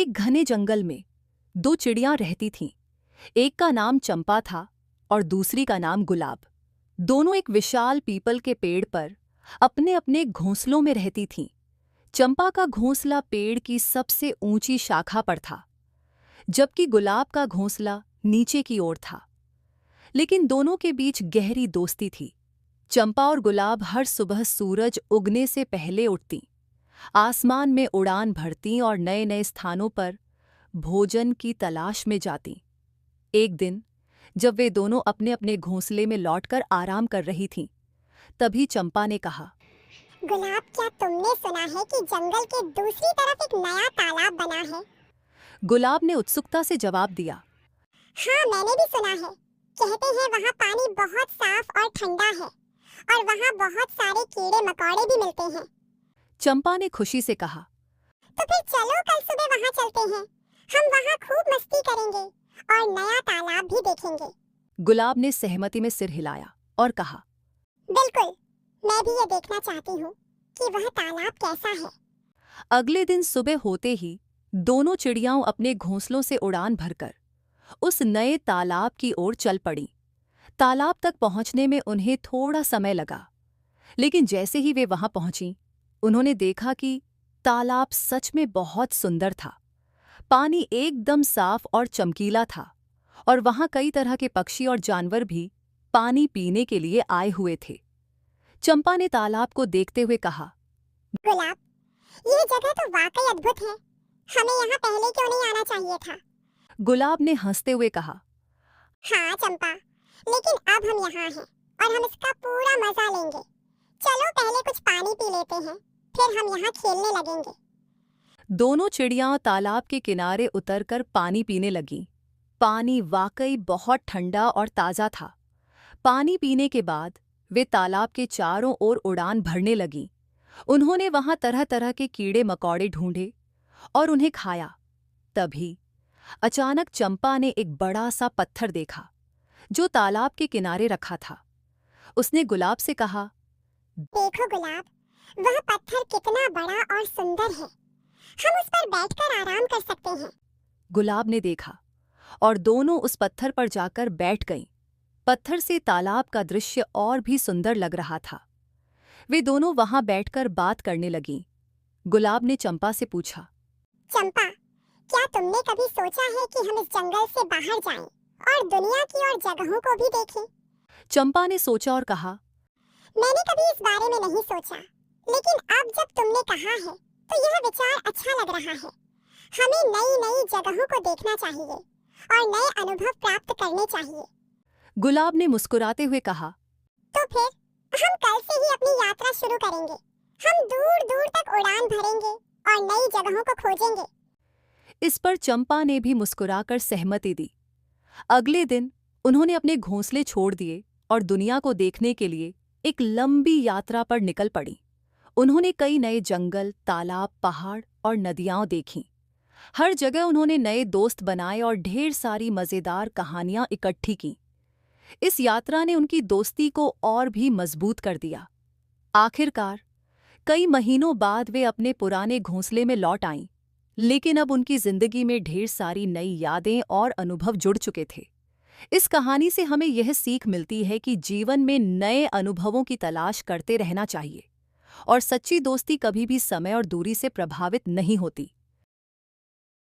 एक घने जंगल में दो चिड़ियां रहती थीं। एक का नाम चंपा था और दूसरी का नाम गुलाब। दोनों एक विशाल पीपल के पेड़ पर अपने अपने घोंसलों में रहती थीं। चंपा का घोंसला पेड़ की सबसे ऊंची शाखा पर था, जबकि गुलाब का घोंसला नीचे की ओर था। लेकिन दोनों के बीच गहरी दोस्ती थी। चंपा और गुलाब हर सुबह सूरज उगने से पहले उठतीं, आसमान में उड़ान भरतीं और नए नए स्थानों पर भोजन की तलाश में जातीं। एक दिन जब वे दोनों अपने अपने घोंसले में लौटकर आराम कर रही थीं, तभी चंपा ने कहा, गुलाब, क्या तुमने सुना है कि जंगल के दूसरी तरफ एक नया तालाब बना है? गुलाब ने उत्सुकता से जवाब दिया। हाँ, मैंने भी सुना है। कहते हैं वहाँ पानी बहुत साफ और ठंडा है और वहाँ बहुत सारे कीड़े मकोड़े भी मिलते हैं। चंपा ने खुशी से कहा, तो फिर चलो कल सुबह वहाँ चलते हैं। हम वहाँ खूब मस्ती करेंगे और नया तालाब भी देखेंगे। गुलाब ने सहमति में सिर हिलाया और कहा, बिल्कुल, मैं भी ये देखना चाहती हूँ कि वह तालाब कैसा है। अगले दिन सुबह होते ही दोनों चिड़ियाओं अपने घोंसलों से उड़ान भरकर उस नए तालाब की ओर चल पड़ीं। तालाब तक पहुंचने में उन्हें थोड़ा समय लगा, लेकिन जैसे ही वे वहां पहुंचीं, उन्होंने देखा कि तालाब सच में बहुत सुंदर था। पानी एकदम साफ और चमकीला था और वहां कई तरह के पक्षी और जानवर भी पानी पीने के लिए आए हुए थे। चंपा ने तालाब को देखते हुए कहा, गुलाब, ये जगह तो वाकई अद्भुत है। हमें यहाँ पहले क्यों नहीं आना चाहिए था? गुलाब ने हंसते हुए कहा, हाँ चंपा, लेकिन अब हम यहाँ हैं और हम इसका पूरा मजा लेंगे। चलो पहले कुछ पानी पी लेते हैं, फिर हम यहाँ खेलने लगेंगे। दोनों चिड़ियां तालाब के किनारे उतरकर पानी पीने लगीं। पानी वाकई बहुत ठंडा और ताज़ा था। पानी पीने के बाद वे तालाब के चारों ओर उड़ान भरने लगीं। उन्होंने वहां तरह तरह के कीड़े मकोड़े ढूंढे और उन्हें खाया। तभी अचानक चंपा ने एक बड़ा सा पत्थर देखा जो तालाब के किनारे रखा था। उसने गुलाब से कहा, देखो गुलाब, वह पत्थर कितना बड़ा और सुंदर है। हम उस पर बैठकर आराम कर सकते हैं। गुलाब ने देखा और दोनों उस पत्थर पर जाकर बैठ गईं। पत्थर से तालाब का दृश्य और भी सुंदर लग रहा था। वे दोनों वहां बैठकर बात करने लगीं। गुलाब ने चंपा से पूछा, चंपा, क्या तुमने कभी सोचा है कि हम इस जंगल से बाहर जाएं और दुनिया की और जगहों को भी देखें? चंपा ने सोचा और कहा, मैंने कभी इस बारे में नहीं सोचा, लेकिन अब जब तुमने कहा है तो यह विचार अच्छा लग रहा है। हमें नई नई जगहों को देखना चाहिए और नए अनुभव प्राप्त करने चाहिए। गुलाब ने मुस्कुराते हुए कहा, तो फिर हम कल से ही अपनी यात्रा शुरू करेंगे। हम दूर दूर तक उड़ान भरेंगे और नई जगहों को खोजेंगे। इस पर चंपा ने भी मुस्कुराकर सहमति दी। अगले दिन उन्होंने अपने घोंसले छोड़ दिए और दुनिया को देखने के लिए एक लंबी यात्रा पर निकल पड़ी। उन्होंने कई नए जंगल, तालाब, पहाड़ और नदियां देखीं। हर जगह उन्होंने नए दोस्त बनाए और ढेर सारी मज़ेदार कहानियां इकट्ठी कीं। इस यात्रा ने उनकी दोस्ती को और भी मजबूत कर दिया। आखिरकार कई महीनों बाद वे अपने पुराने घोंसले में लौट आईं, लेकिन अब उनकी जिंदगी में ढेर सारी नई यादें और अनुभव जुड़ चुके थे। इस कहानी से हमें यह सीख मिलती है कि जीवन में नए अनुभवों की तलाश करते रहना चाहिए और सच्ची दोस्ती कभी भी समय और दूरी से प्रभावित नहीं होती।